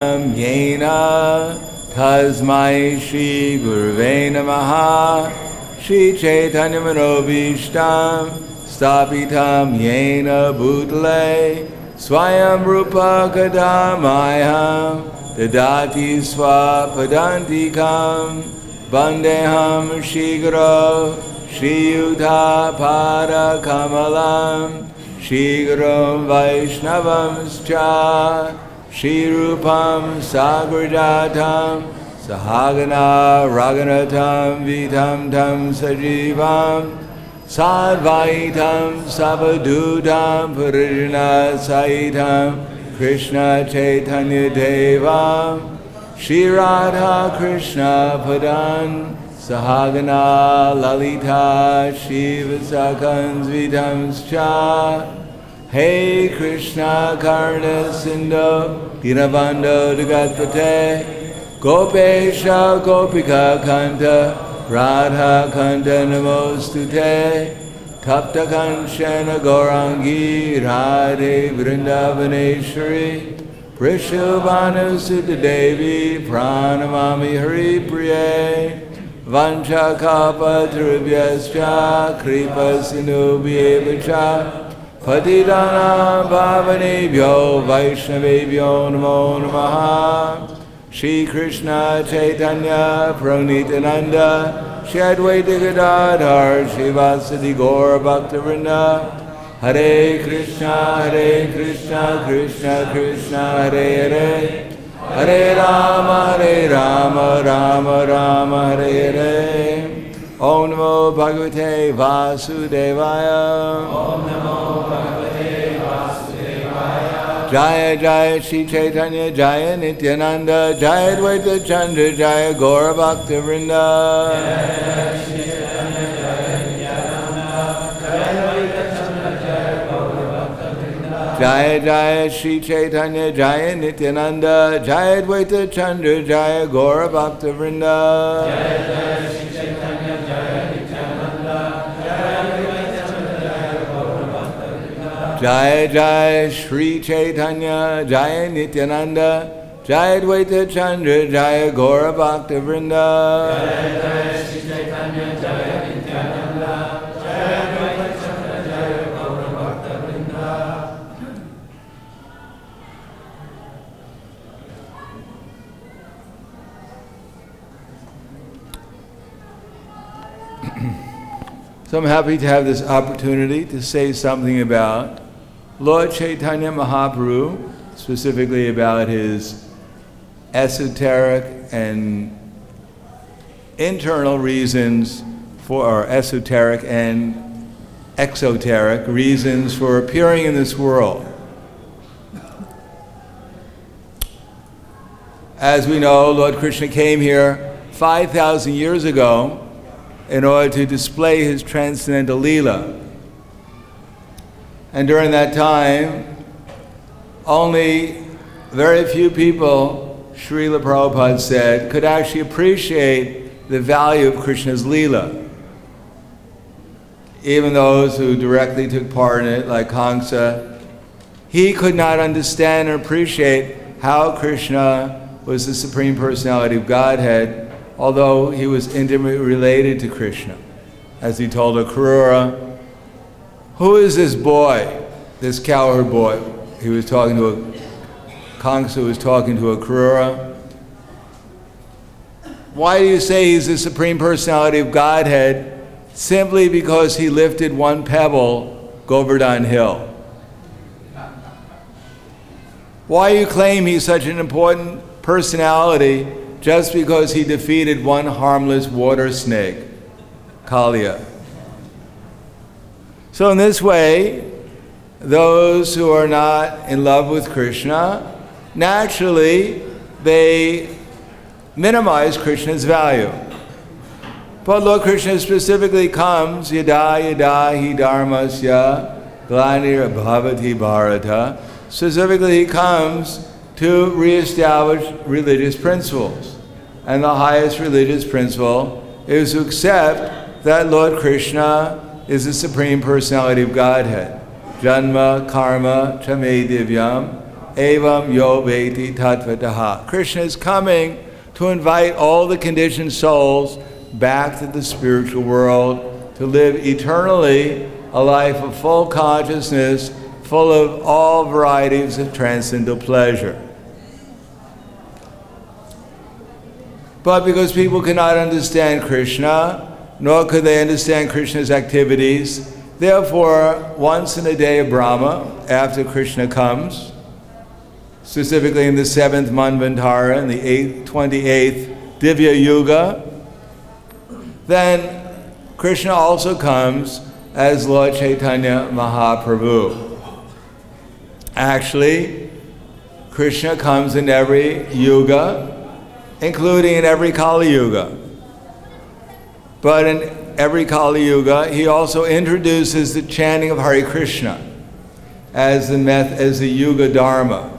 Yena Tasmai Shri Gurve Namaha Shri Chaitanya Manobishtam Stapitam Yena Bhutale Swayam Rupa Kadamayam Dadati Swapadantikam Bandeham Shri Guru Shri Yuddha Pada Kamalam Shri Guru Vaishnavam Scha Shri Rupam Sagrajatam Sahagana Raganatam Vitam Tam Sajivam Sadvaitam Sabadudam Purijana Saitam Krishna Chaitanya Devam Shri Radha Krishna Padan Sahagana Lalita Shiva Sakans Vitam Scha Hey Krishna Karna Sindhu Dinabandho Dagatpate Gopesha Gopika Kanta Radha Kanta Namostute Tapta Kanchana Gaurangi Radhe Vrindavaneshwari Prishabhanu Sutta Devi Pranamami Hari Priye Vancha Kapa Trubhyascha Kripa Sinubhyevacha Patidana Bhavanebhyo Vaishnavebhyo Namo Namaha Shri Krishna Chaitanya Pranitananda Shri Advaita Gadadhar Shivasadi Gaura Bhaktivinoda Hare Krishna Krishna Krishna Hare Hare Hare Rama Rama Rama Hare Hare Om Namo Bhagavate Vasudevaya. Om Namo Bhagavate Vasudevaya. Jaya Jaya Shri Chaitanya Jaya Nityananda Jaya Advaita Chandra Jaya Gaura Bhakta Vrinda. Jaya Shri Chaitanya Jaya Nityananda Jaya Advaita Chandra Jaya Gaura Bhakta Vrinda. Jaya Jaya Shri Chaitanya Jaya Nityananda Jaya Advaita Chandra Jaya Gaura Bhakta Vrinda. Jaya Jaya Shri Chaitanya Jaya Jaya Shri Chaitanya Jaya Nityananda Jaya Advaita Chandra Jaya Gaura Bhakta Vrinda. Jaya Jaya Shri Chaitanya Jaya Nityananda Jaya Advaita Chandra Jaya Gaura Bhakta Vrinda. So I'm happy to have this opportunity to say something about Lord Chaitanya Mahaprabhu, specifically about his esoteric and internal reasons for, or esoteric and exoteric reasons for appearing in this world. As we know, Lord Krishna came here 5,000 years ago in order to display his transcendental lila. And during that time, only very few people, Srila Prabhupada said, could actually appreciate the value of Krishna's lila. Even those who directly took part in it, like Kamsa, he could not understand or appreciate how Krishna was the Supreme Personality of Godhead, although he was intimately related to Krishna. As he told Akrura, who is this boy, this cowherd boy? He was talking to Kamsa was talking to Akrura. Why do you say he's the Supreme Personality of Godhead? Simply because he lifted one pebble, Govardhan Hill. Why do you claim he's such an important personality just because he defeated one harmless water snake, Kalia? So in this way, those who are not in love with Krishna, naturally, they minimize Krishna's value. But Lord Krishna specifically comes, yada yada hi dharmasya glanir bhavati bharata. Specifically, he comes to reestablish religious principles. And the highest religious principle is to accept that Lord Krishna is the Supreme Personality of Godhead. Janma karma chame divyam evam yo veti tattvataha. Krishna is coming to invite all the conditioned souls back to the spiritual world to live eternally a life of full consciousness, full of all varieties of transcendental pleasure. But because people cannot understand Krishna, nor could they understand Krishna's activities, therefore, once in a day of Brahma, after Krishna comes, specifically in the 7th Manvantara, in the 28th Divya Yuga, then Krishna also comes as Lord Chaitanya Mahaprabhu. Actually, Krishna comes in every yuga, including in every Kali Yuga. But in every Kali Yuga, he also introduces the chanting of Hare Krishna as the Yuga Dharma.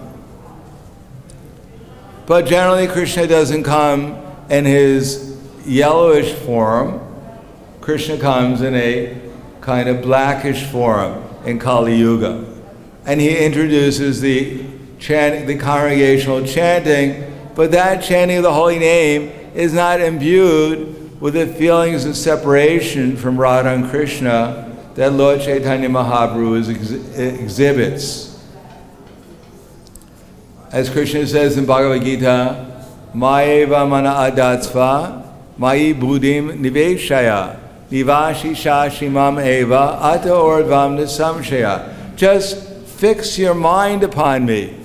But generally, Krishna doesn't come in his yellowish form. Krishna comes in a kind of blackish form in Kali Yuga. And he introduces the congregational chanting, but that chanting of the holy name is not imbued with the feelings of separation from Radha and Krishna that Lord Chaitanya Mahaprabhu exhibits. As Krishna says in Bhagavad Gita, Maeva mana adatsva, mai buddhim niveshaya, nivashi shashimam eva, ata ordvam nisamshaya. Just fix your mind upon me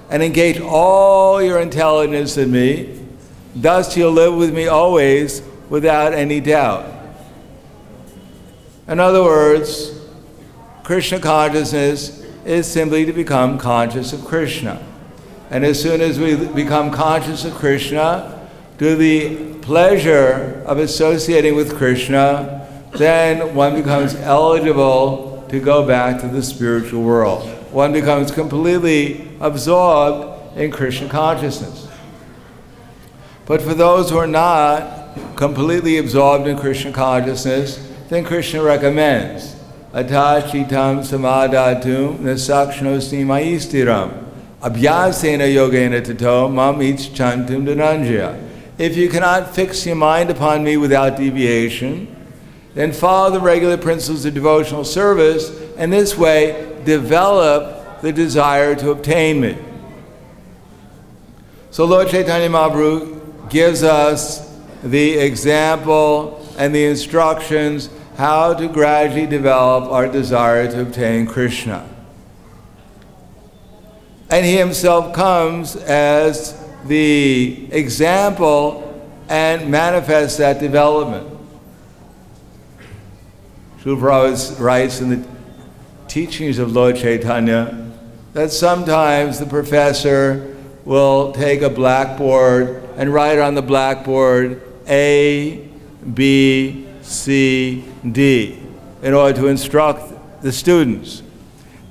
and engage all your intelligence in me, thus you'll live with me always without any doubt. In other words, Krishna consciousness is simply to become conscious of Krishna. And as soon as we become conscious of Krishna, to the pleasure of associating with Krishna, then one becomes eligible to go back to the spiritual world. One becomes completely absorbed in Krishna consciousness. But for those who are not completely absorbed in Krishna consciousness, then Krishna recommends, Atachitam samadatum nasakshnosni maistiram abhyasena yogena tato mam icchantum dhananjaya. If you cannot fix your mind upon me without deviation, then follow the regular principles of devotional service, and this way develop the desire to obtain me. So Lord Chaitanya Mahaprabhu gives us the example and the instructions how to gradually develop our desire to obtain Krishna. And he himself comes as the example and manifests that development. Srila Prabhupada writes in the teachings of Lord Chaitanya that sometimes the professor will take a blackboard and write on the blackboard A, B, C, D in order to instruct the students.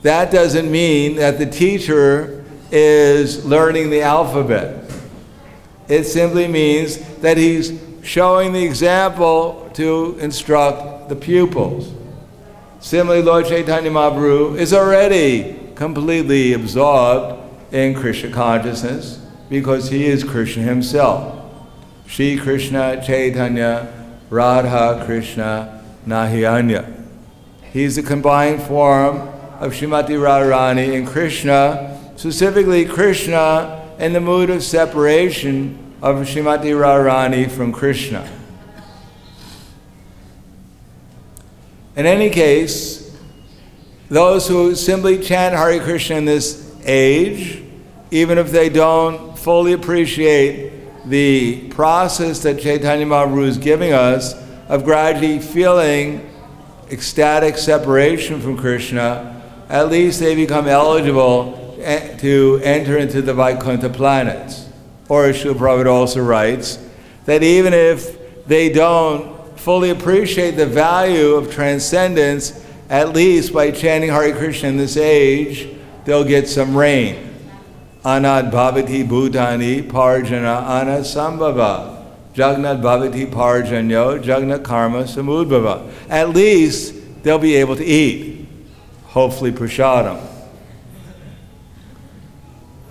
That doesn't mean that the teacher is learning the alphabet. It simply means that he's showing the example to instruct the pupils. Similarly, Lord Chaitanya Mahaprabhu is already completely absorbed in Krishna consciousness because he is Krishna himself. Shri Krishna Chaitanya Radha Krishna Nahiyanya. He's the combined form of Srimati Radharani and Krishna, specifically Krishna in the mood of separation of Srimati Radharani from Krishna. In any case, those who simply chant Hare Krishna in this age, even if they don't fully appreciate the process that Chaitanya Mahaprabhu is giving us of gradually feeling ecstatic separation from Krishna, at least they become eligible to enter into the Vaikuntha planets. Or as Srila Prabhupada also writes, that even if they don't fully appreciate the value of transcendence, at least by chanting Hare Krishna in this age, they'll get some rain. Anad bhavati bhutani parjana anasambhava. Jagnat bhavati parjanyo jagnat karma samudbhava. At least they'll be able to eat. Hopefully prasadam.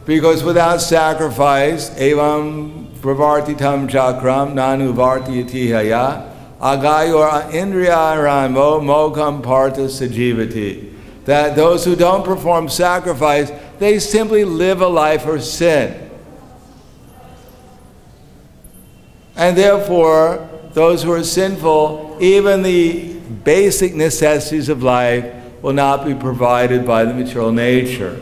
Because without sacrifice, evam pravartitam chakram nanu vartiyatihaya agayor indriya ramo mokam partha sajivati. That those who don't perform sacrifice, they simply live a life of sin. And therefore, those who are sinful, even the basic necessities of life will not be provided by the material nature.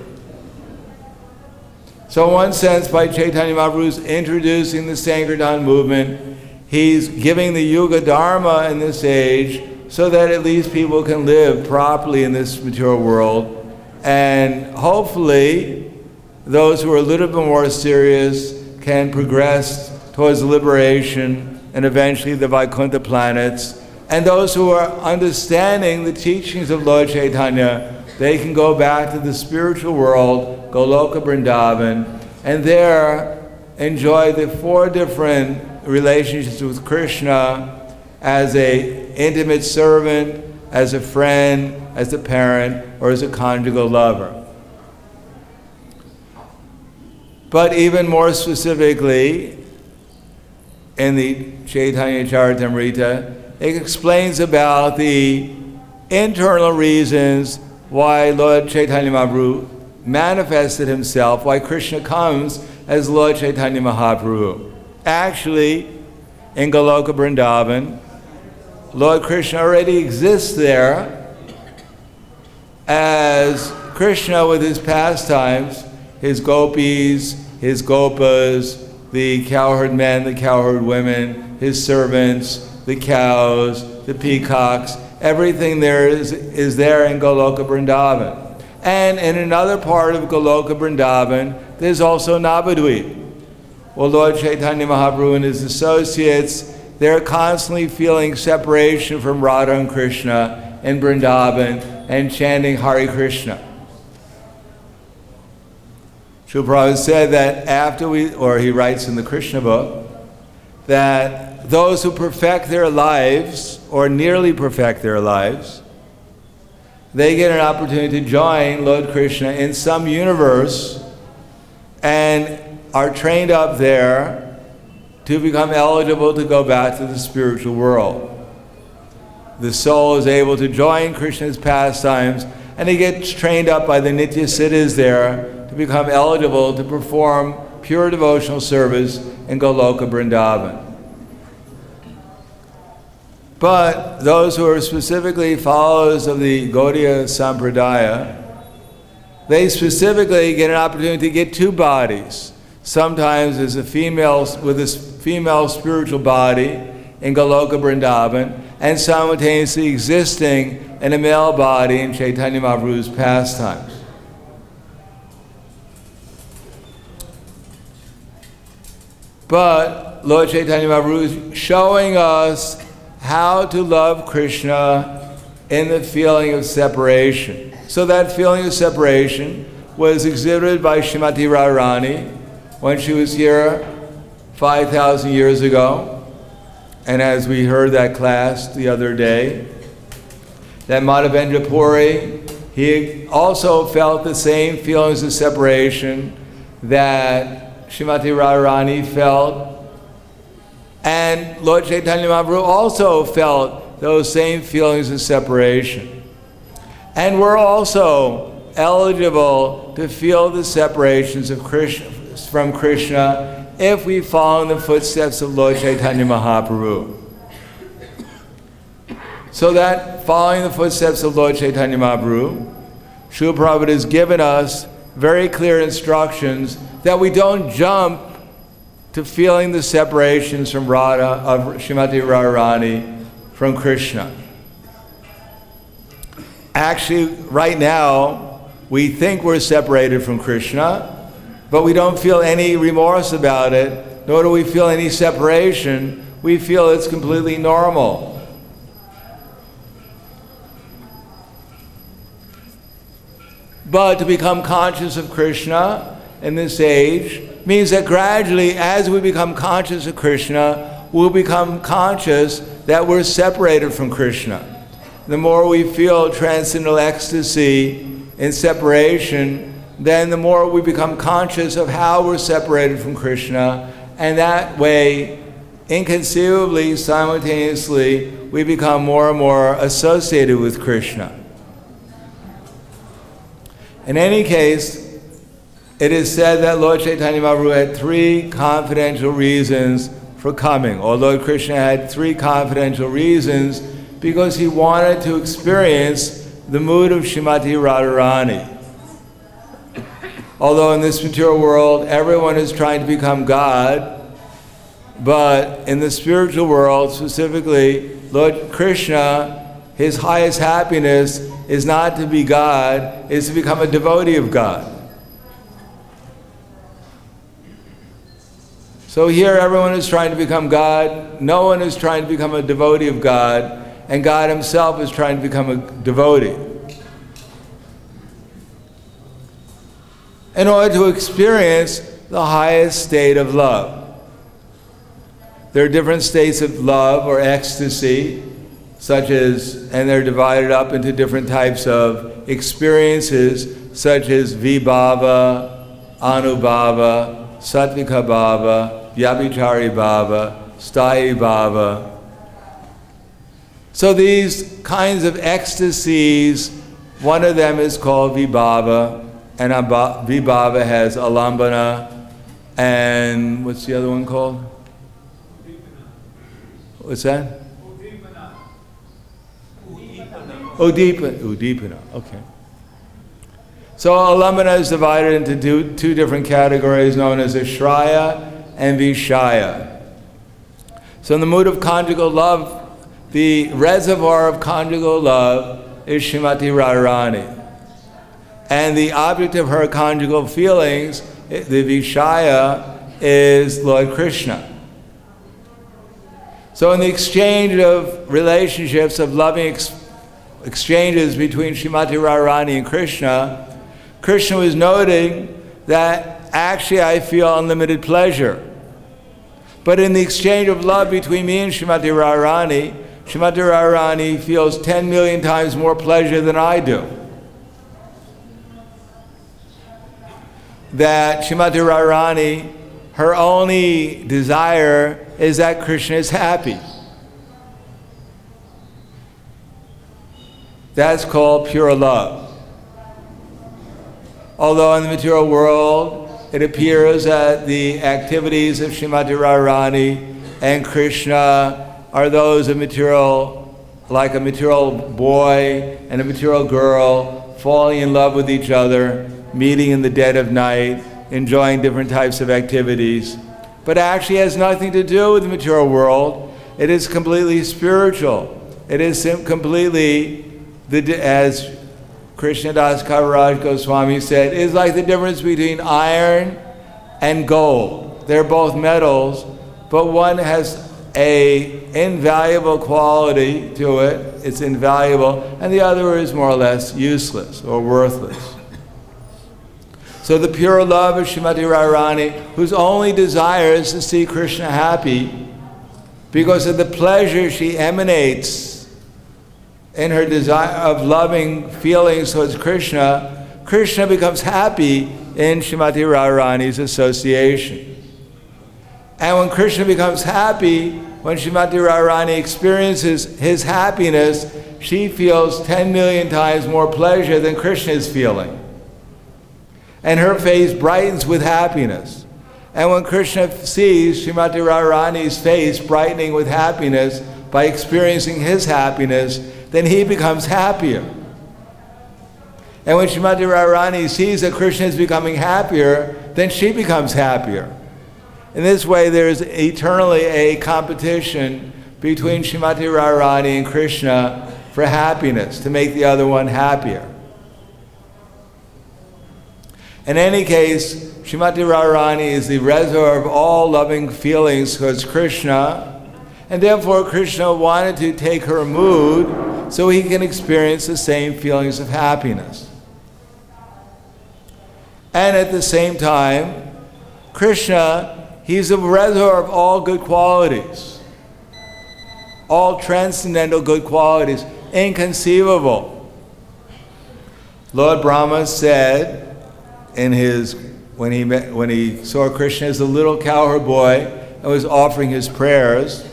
So in one sense, by Chaitanya Mahaprabhu's introducing the Sankirtan movement, he's giving the Yuga Dharma in this age so that at least people can live properly in this material world. And hopefully, those who are a little bit more serious can progress towards liberation and eventually the Vaikuntha planets. And those who are understanding the teachings of Lord Chaitanya, they can go back to the spiritual world, Goloka Vrindavan, and there enjoy the 4 different relationships with Krishna as an intimate servant, as a friend, as a parent, or as a conjugal lover. But even more specifically, in the Chaitanya Charitamrita, it explains about the internal reasons why Lord Chaitanya Mahaprabhu manifested himself, why Krishna comes as Lord Chaitanya Mahaprabhu. Actually, in Goloka Vrindavan, Lord Krishna already exists there as Krishna with his pastimes, his gopis, his gopas, the cowherd men, the cowherd women, his servants, the cows, the peacocks, everything there is there in Goloka Vrindavan. And in another part of Goloka Vrindavan, there's also Navadvip. Well, Lord Chaitanya Mahaprabhu and his associates, they're constantly feeling separation from Radha and Krishna in Vrindavan and chanting Hare Krishna. Srila Prabhupada said that after he writes in the Krishna book, that those who perfect their lives, or nearly perfect their lives, they get an opportunity to join Lord Krishna in some universe and are trained up there to become eligible to go back to the spiritual world. The soul is able to join Krishna's pastimes, and he gets trained up by the Nitya Siddhas there to become eligible to perform pure devotional service in Goloka Vrindavan. But those who are specifically followers of the Gaudiya Sampradaya, they specifically get an opportunity to get 2 bodies. Sometimes as a female with this female spiritual body in Goloka Vrindavan, and simultaneously existing in a male body in Chaitanya Mahaprabhu's pastimes. But Lord Chaitanya Mahaprabhu is showing us how to love Krishna in the feeling of separation. So that feeling of separation was exhibited by Srimati Radharani when she was here 5,000 years ago. And as we heard that class the other day, that Madhavendra Puri, he also felt the same feelings of separation that Srimati Radharani felt. And Lord Chaitanya Mahaprabhu also felt those same feelings of separation. And we're also eligible to feel the separations of Krishna, from Krishna, if we follow in the footsteps of Lord Chaitanya Mahaprabhu. So that following the footsteps of Lord Chaitanya Mahaprabhu, Srila Prabhupada has given us very clear instructions that we don't jump to feeling the separations from Radha, of Srimati Radharani, from Krishna. Actually, right now, we think we're separated from Krishna, but we don't feel any remorse about it, nor do we feel any separation. We feel it's completely normal. But to become conscious of Krishna in this age means that gradually, as we become conscious of Krishna, we'll become conscious that we're separated from Krishna. The more we feel transcendental ecstasy in separation, then the more we become conscious of how we're separated from Krishna, and that way, inconceivably, simultaneously, we become more and more associated with Krishna. In any case, it is said that Lord Chaitanya Mahaprabhu had 3 confidential reasons for coming, or Lord Krishna had 3 confidential reasons because he wanted to experience the mood of Srimati Radharani. Although in this material world, everyone is trying to become God, but in the spiritual world, specifically, Lord Krishna, his highest happiness is not to be God, is to become a devotee of God. So here everyone is trying to become God, no one is trying to become a devotee of God, and God himself is trying to become a devotee. In order to experience the highest state of love. There are different states of love or ecstasy, such as, and they're divided up into different types of experiences, such as vibhava, anubhava, sattvika bhava, vyabhichari bhava, sthayi bhava. So these kinds of ecstasies, one of them is called vibhava, and vibhava has alambana, and what's the other one called? What's that? Udipana, okay. So alambana is divided into two different categories known as ashraya and vishaya. So in the mood of conjugal love, the reservoir of conjugal love is Srimati Radharani. And the object of her conjugal feelings, the vishaya, is Lord Krishna. So in the exchange of relationships, of loving exchanges between Srimati Radharani and Krishna, Krishna was noting that actually I feel unlimited pleasure. But in the exchange of love between me and Srimati Radharani feels 10 million times more pleasure than I do. That Srimati Radharani, her only desire is that Krishna is happy. That's called pure love. Although in the material world, it appears that the activities of Srimati Radharani and Krishna are those of material, like a material boy and a material girl falling in love with each other, meeting in the dead of night, enjoying different types of activities. But actually has nothing to do with the material world. It is completely spiritual. It is completely, as Krishnadas Kaviraj Goswami said, it is like the difference between iron and gold. They're both metals, but one has an invaluable quality to it, it's invaluable, and the other is more or less useless or worthless. So the pure love of Srimati Radharani, whose only desire is to see Krishna happy, because of the pleasure she emanates in her desire of loving feelings towards Krishna, Krishna becomes happy in Srimati Radharani's association. And when Krishna becomes happy, when Srimati Radharani experiences his happiness, she feels 10 million times more pleasure than Krishna is feeling. And her face brightens with happiness. And when Krishna sees Srimati Radharani's face brightening with happiness by experiencing his happiness, then he becomes happier. And when Srimati Radharani sees that Krishna is becoming happier, then she becomes happier. In this way, there is eternally a competition between Srimati Radharani and Krishna for happiness, to make the other one happier. In any case, Srimati Radharani is the reservoir of all loving feelings towards Krishna, and therefore Krishna wanted to take her mood so he can experience the same feelings of happiness. And at the same time, Krishna, he's a reservoir of all good qualities, all transcendental good qualities, inconceivable. Lord Brahma said when he saw Krishna as a little cowherd boy and was offering his prayers,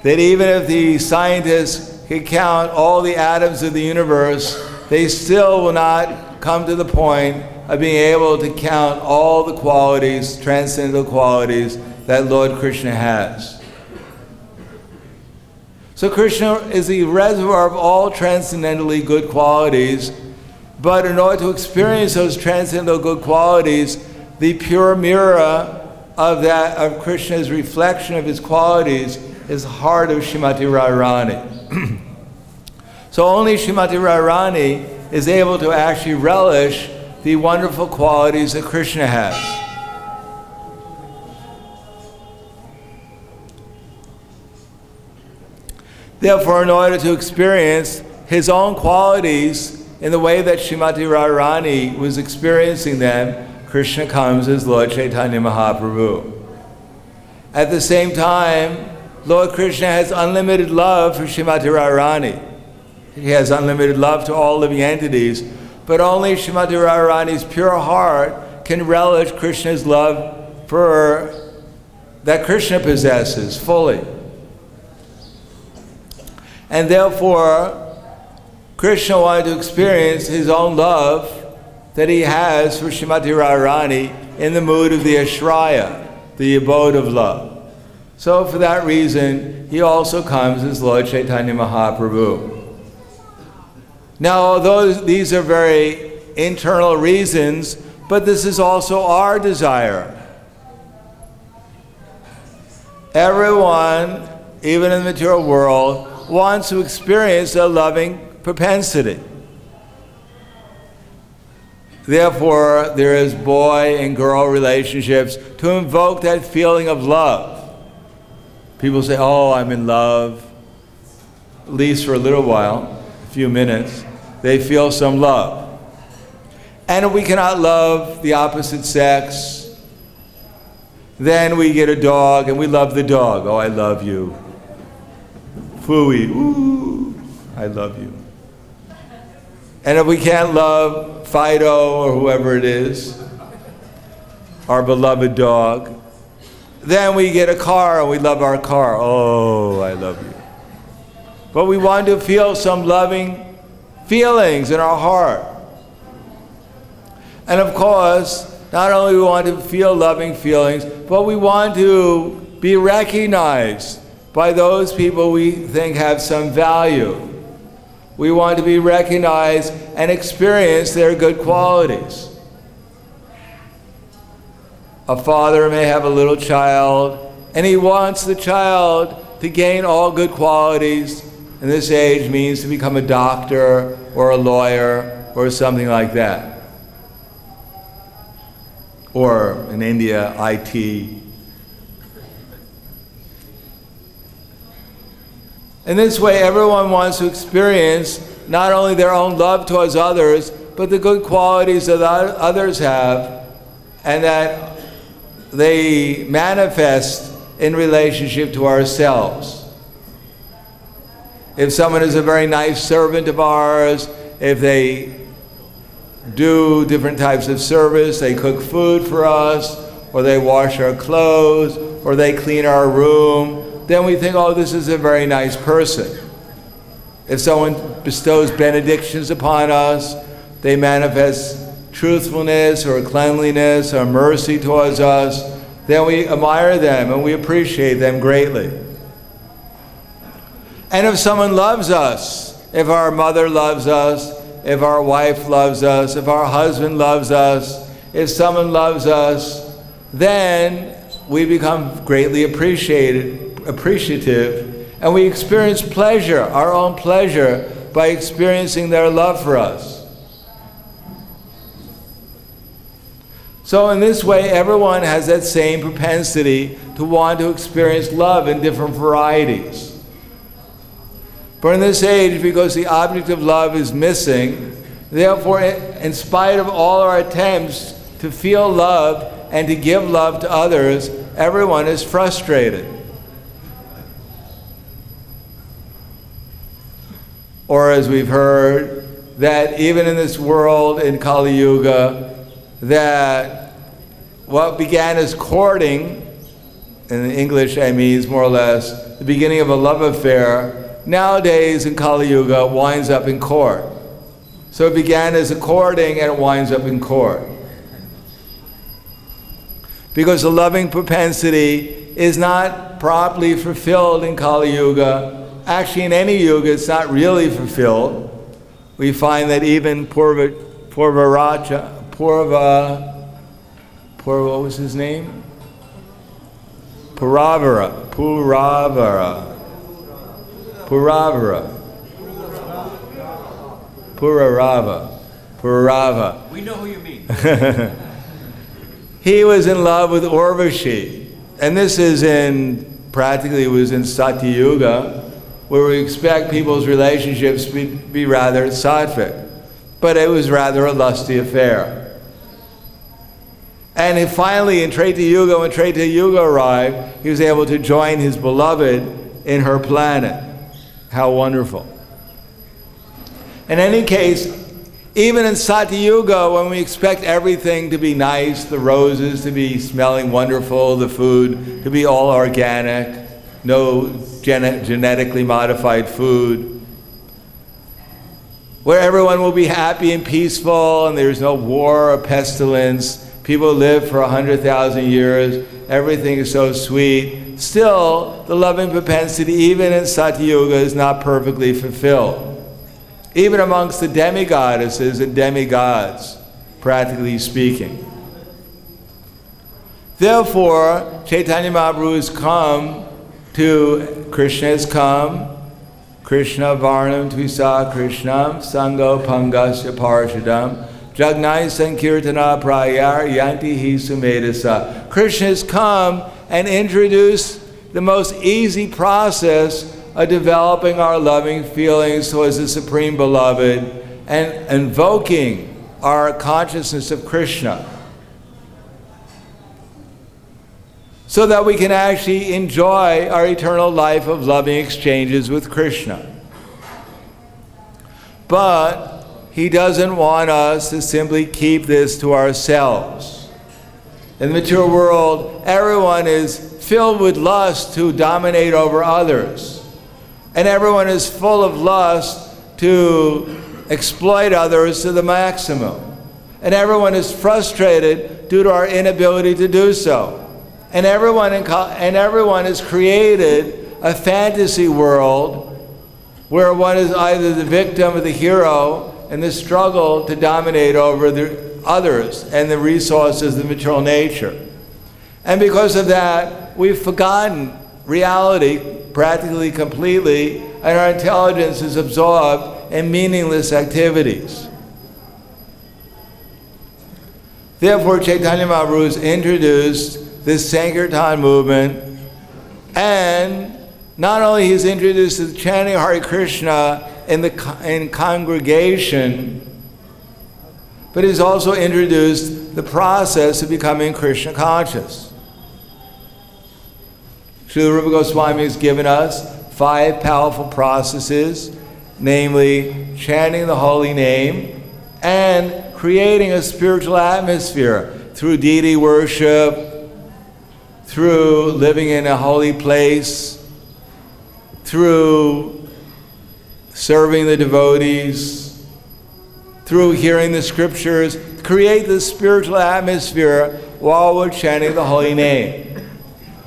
that even if the scientists could count all the atoms of the universe, they still will not come to the point of being able to count all the qualities, transcendental qualities, that Lord Krishna has. So Krishna is the reservoir of all transcendentally good qualities, but in order to experience those transcendental good qualities, the pure mirror of Krishna's reflection of his qualities is the heart of Srimati Radharani. So only Srimati Radharani is able to actually relish the wonderful qualities that Krishna has. Therefore, in order to experience his own qualities in the way that Srimati Radharani was experiencing them, Krishna comes as Lord Chaitanya Mahaprabhu. At the same time, Lord Krishna has unlimited love for Srimati Radharani. He has unlimited love to all living entities, but only Srimati Radharani's pure heart can relish Krishna's love that Krishna possesses fully. And therefore, Krishna wanted to experience his own love that he has for Srimati Radharani in the mood of the Ashraya, the abode of love. So for that reason, he also comes as Lord Chaitanya Mahaprabhu. Now, although these are very internal reasons, but this is also our desire. Everyone, even in the material world, wants to experience a loving propensity. Therefore, there is boy and girl relationships to invoke that feeling of love. People say, oh, I'm in love. At least for a little while, a few minutes, they feel some love. And if we cannot love the opposite sex, then we get a dog and we love the dog. Oh, I love you. Phooey, ooh, I love you. And if we can't love Fido or whoever it is, our beloved dog, then we get a car and we love our car. Oh, I love you. But we want to feel some loving feelings in our heart. And of course, not only do we want to feel loving feelings, but we want to be recognized by those people we think have some value. We want to be recognized and experience their good qualities. A father may have a little child, and he wants the child to gain all good qualities. In this age means to become a doctor or a lawyer or something like that. Or in India, IT. In this way, everyone wants to experience not only their own love towards others, but the good qualities that others have, and that they manifest in relationship to ourselves. If someone is a very nice servant of ours, if they do different types of service, they cook food for us, or they wash our clothes, or they clean our room, then we think, oh, this is a very nice person. If someone bestows benedictions upon us, they manifest truthfulness or cleanliness or mercy towards us, then we admire them and we appreciate them greatly. And if someone loves us, if our mother loves us, if our wife loves us, if our husband loves us, if someone loves us, then we become greatly appreciative, and we experience pleasure, our own pleasure, by experiencing their love for us. So in this way, everyone has that same propensity to want to experience love in different varieties. But in this age, because the object of love is missing, therefore, in spite of all our attempts to feel love and to give love to others, everyone is frustrated. Or as we've heard, that even in this world in Kali Yuga, that what began as courting, in English I mean more or less the beginning of a love affair, nowadays in Kali Yuga winds up in court. So it began as a courting and it winds up in court. Because the loving propensity is not properly fulfilled in Kali Yuga. Actually, in any yuga, it's not really fulfilled. We find that even what was his name? Purava. We know who you mean. He was in love with Urvashi. And this is practically it was in Satya Yuga, where we expect people's relationships to be rather sattvic. But it was rather a lusty affair. And finally, in Treta Yuga, when Treta Yuga arrived, he was able to join his beloved in her planet. How wonderful. In any case, even in Satya Yuga, when we expect everything to be nice, the roses to be smelling wonderful, the food to be all organic, no genetically modified food, where everyone will be happy and peaceful and there's no war or pestilence, people live for 100,000 years, everything is so sweet, still the loving propensity even in Satya Yuga is not perfectly fulfilled. Even amongst the demigoddesses and demigods, practically speaking. Therefore, Chaitanya Mahaprabhu has come Krishna has come, Krishna Varnam Tvisa Krishnam, Sango Pangasya Parshadam, Jagnai Sankirtana Prayar Yanti Hi Sumedasa. Krishna has come and introduced the most easy process of developing our loving feelings towards the Supreme Beloved and invoking our consciousness of Krishna, so that we can actually enjoy our eternal life of loving exchanges with Krishna. But he doesn't want us to simply keep this to ourselves. In the material world, everyone is filled with lust to dominate over others. And everyone is full of lust to exploit others to the maximum. And everyone is frustrated due to our inability to do so. And everyone has created a fantasy world where one is either the victim or the hero in the struggle to dominate over the others and the resources of material nature. And because of that, we've forgotten reality practically completely, and our intelligence is absorbed in meaningless activities. Therefore, Chaitanya Mahaprabhu has introduced this Sankirtan movement, and not only he's introduced the chanting Hare Krishna in congregation, but he's also introduced the process of becoming Krishna conscious. Srila Rupa Goswami has given us 5 powerful processes, namely chanting the holy name and creating a spiritual atmosphere through deity worship, through living in a holy place, through serving the devotees, through hearing the scriptures, create this spiritual atmosphere while we're chanting the holy name.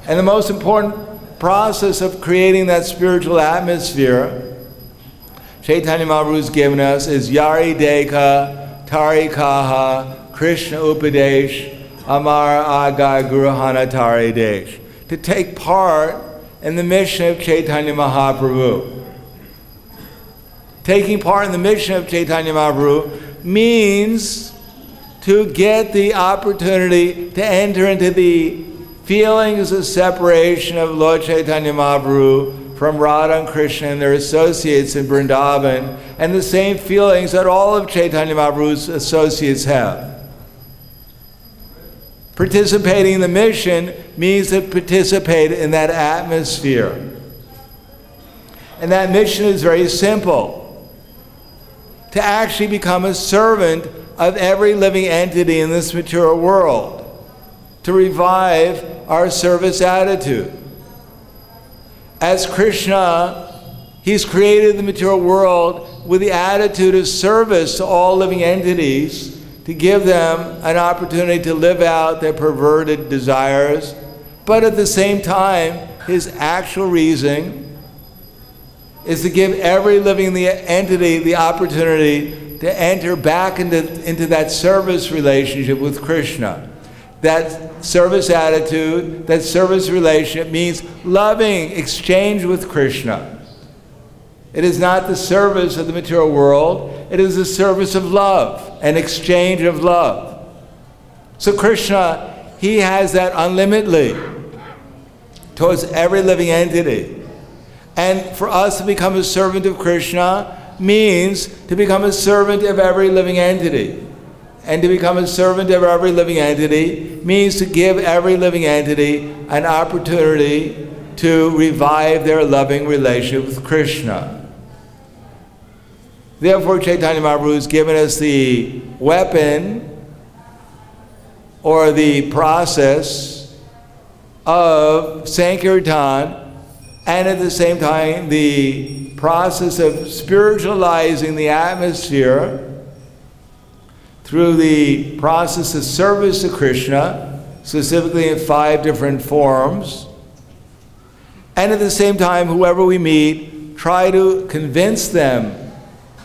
And the most important process of creating that spiritual atmosphere, Chaitanya Mahaprabhu has given us, is Yari Deka, Tari Kaha, Krishna Upadesh, Amar Aga Guruhana Tari Desh. To take part in the mission of Chaitanya Mahaprabhu. Taking part in the mission of Chaitanya Mahaprabhu means to get the opportunity to enter into the feelings of separation of Lord Chaitanya Mahaprabhu from Radha and Krishna and their associates in Vrindavan, and the same feelings that all of Chaitanya Mahaprabhu's associates have. Participating in the mission means to participate in that atmosphere. And that mission is very simple. to actually become a servant of every living entity in this material world, to revive our service attitude. As Krishna, He's created the material world with the attitude of service to all living entities, to give them an opportunity to live out their perverted desires, but at the same time, His actual reason is to give every living entity the opportunity to enter back into that service relationship with Krishna. That service attitude, that service relationship means loving exchange with Krishna. It is not the service of the material world, it is the service of love, an exchange of love. So Krishna, He has that unlimitedly towards every living entity. And for us to become a servant of Krishna means to become a servant of every living entity. And to become a servant of every living entity means to give every living entity an opportunity to revive their loving relationship with Krishna. Therefore, Chaitanya Mahaprabhu has given us the weapon or the process of Sankirtan, and at the same time the process of spiritualizing the atmosphere through the process of service to Krishna, specifically in 5 different forms. And at the same time, whoever we meet, try to convince them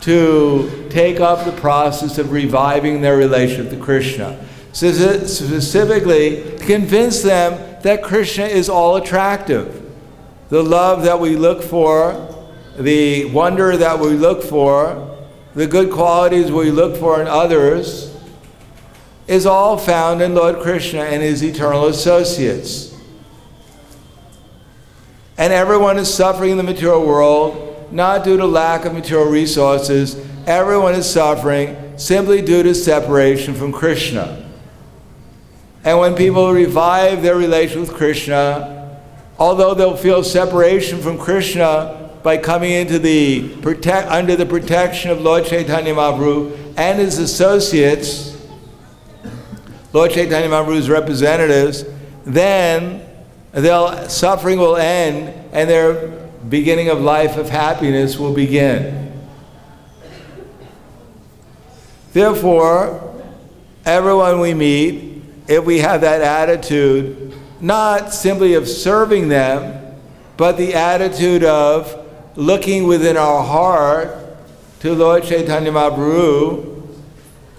to take up the process of reviving their relationship to Krishna. So specifically, to convince them that Krishna is all attractive. The love that we look for, the wonder that we look for, the good qualities we look for in others, is all found in Lord Krishna and His eternal associates. And everyone is suffering in the material world, not due to lack of material resources. Everyone is suffering simply due to separation from Krishna. And when people revive their relation with Krishna, although they'll feel separation from Krishna by coming into under the protection of Lord Chaitanya Mahaprabhu and his associates, Lord Chaitanya Mahaprabhu's representatives, then their suffering will end and their beginning of life of happiness will begin. Therefore, everyone we meet, if we have that attitude, not simply of serving them, but the attitude of looking within our heart to Lord Chaitanya Mahaprabhu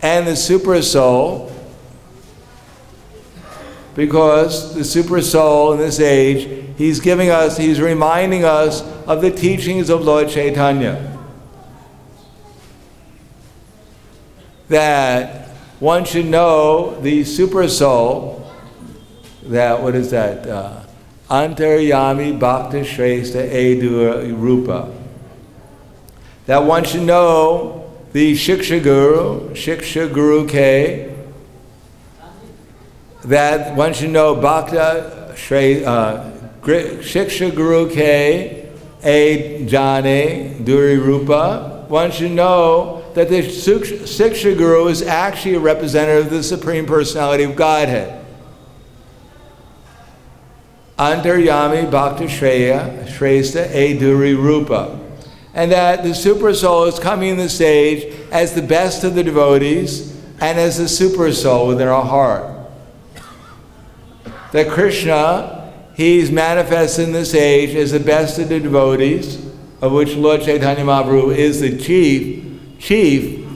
and the Super Soul, because the Super Soul in this age, he's reminding us of the teachings of Lord Chaitanya. That one should know the Super Soul, that, what is that? Antaryami Bhakta Shrestha Edu Rupa. That one should know the Shiksha Guru Ke, that one should know Bhakta Shiksha Guru Ke E Jane Duri Rupa. One should know that the Shiksha Guru is actually a representative of the Supreme Personality of Godhead. Antaryami Bhakta Shrestha Eduri Rupa. And that the Super Soul is coming in the stage as the best of the devotees and as the Super Soul within our heart. That Krishna, he's manifested in this age as the best of the devotees, of which Lord Chaitanya Mahaprabhu is the chief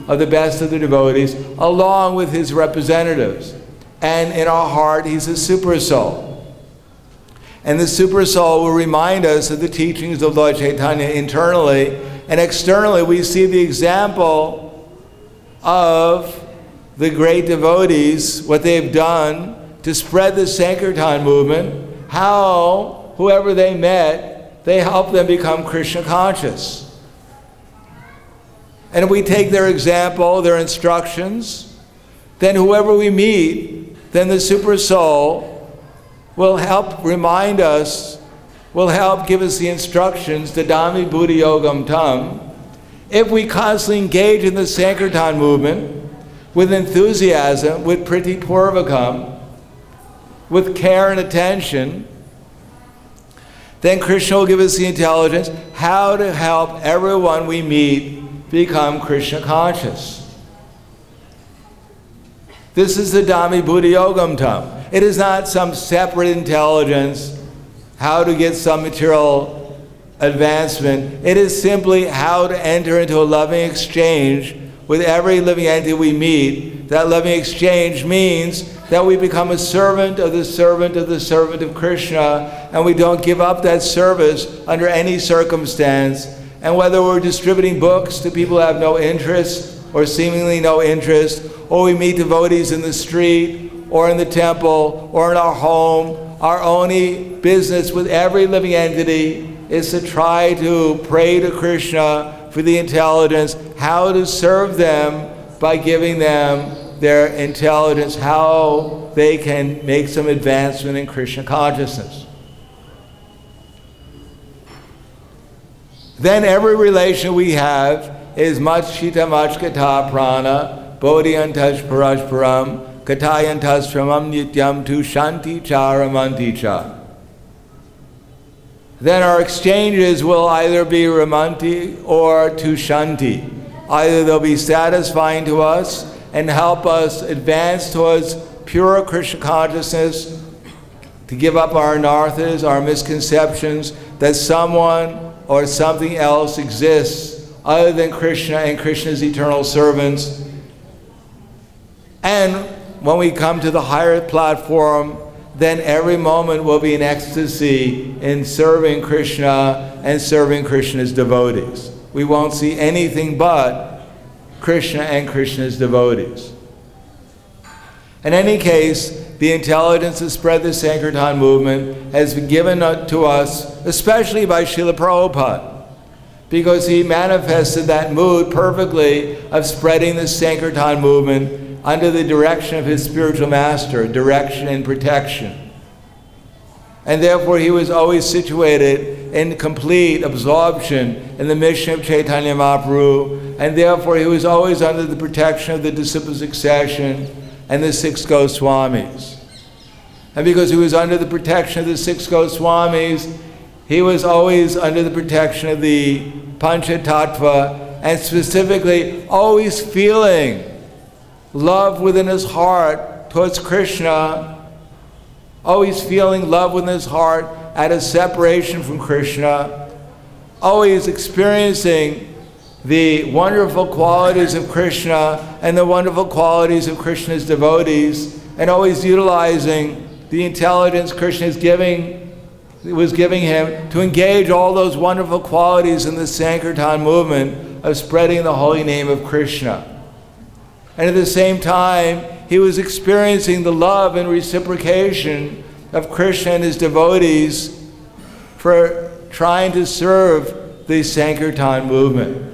of the best of the devotees, along with his representatives. And in our heart, he's a Super Soul. And the Super Soul will remind us of the teachings of Lord Chaitanya internally, and externally we see the example of the great devotees, what they've done to spread the Sankirtan movement, how whoever they met, they helped them become Krishna conscious. And if we take their example, their instructions, then whoever we meet, then the Super Soul will help remind us, will help give us the instructions, Dadami Buddhi Yogam Tam, If we constantly engage in the Sankirtan movement with enthusiasm, with Priti Purvakam, with care and attention, then Krishna will give us the intelligence how to help everyone we meet become Krishna conscious. This is the Dhammi Buddha Yogam Tam. It is not some separate intelligence, how to get some material advancement. It is simply how to enter into a loving exchange with every living entity we meet. That loving exchange means that we become a servant of the servant of the servant of Krishna, and we don't give up that service under any circumstance. And whether we're distributing books to people who have no interest or seemingly no interest, or we meet devotees in the street or in the temple or in our home, our only business with every living entity is to try to pray to Krishna for the intelligence, how to serve them by giving them their intelligence, how they can make some advancement in Krishna consciousness. Then every relation we have is machita machkata prana, bodhiyantas parashparam, katayantas shramam nityam tu shanti charamanti cha. Then our exchanges will either be ramanti or tu shanti. Either they'll be satisfying to us and help us advance towards pure Krishna consciousness, to give up our anarthas, our misconceptions that someone or something else exists other than Krishna and Krishna's eternal servants. And when we come to the higher platform, then every moment will be an ecstasy in serving Krishna and serving Krishna's devotees. We won't see anything but Krishna and Krishna's devotees. In any case, the intelligence to spread the Sankirtan movement has been given to us, especially by Srila Prabhupada, because he manifested that mood perfectly of spreading the Sankirtan movement under the direction of his spiritual master, direction and protection. And therefore he was always situated in complete absorption in the mission of Chaitanya Mahaprabhu, and therefore he was always under the protection of the disciple succession and the six Goswamis. And because he was under the protection of the six Goswamis, he was always under the protection of the Panchatattva, and specifically always feeling love within his heart towards Krishna, always feeling love within his heart at a separation from Krishna, always experiencing the wonderful qualities of Krishna and the wonderful qualities of Krishna's devotees, and always utilizing the intelligence Krishna was giving him to engage all those wonderful qualities in the Sankirtan movement of spreading the holy name of Krishna. And at the same time, he was experiencing the love and reciprocation of Krishna and his devotees for trying to serve the Sankirtan movement.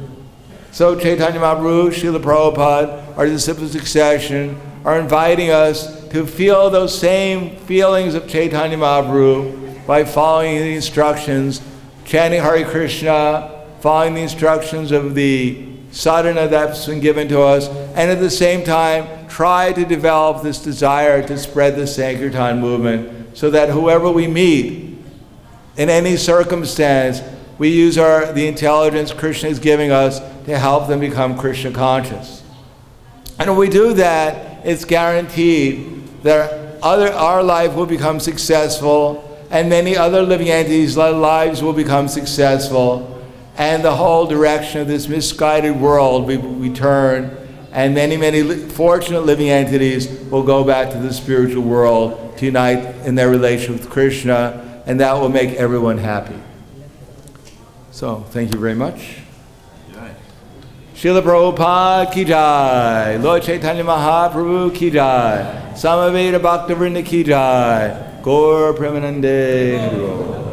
So Chaitanya Mahaprabhu, Srila Prabhupada, our disciple succession, are inviting us to feel those same feelings of Chaitanya Mahaprabhu by following the instructions, chanting Hare Krishna, following the instructions of the sadhana that's been given to us, and at the same time try to develop this desire to spread the Sankirtan movement so that whoever we meet in any circumstance, we use the intelligence Krishna is giving us to help them become Krishna conscious. And when we do that, it's guaranteed that our life will become successful, and many other living entities' lives will become successful, and the whole direction of this misguided world we turn, and many fortunate living entities will go back to the spiritual world to unite in their relation with Krishna, and that will make everyone happy. So, thank you very much. Srila Prabhupada ki jai, Lord Chaitanya Mahaprabhu ki jai, Samaveda Bhakta Vrinda ki jai, Gaur Premanande Haro.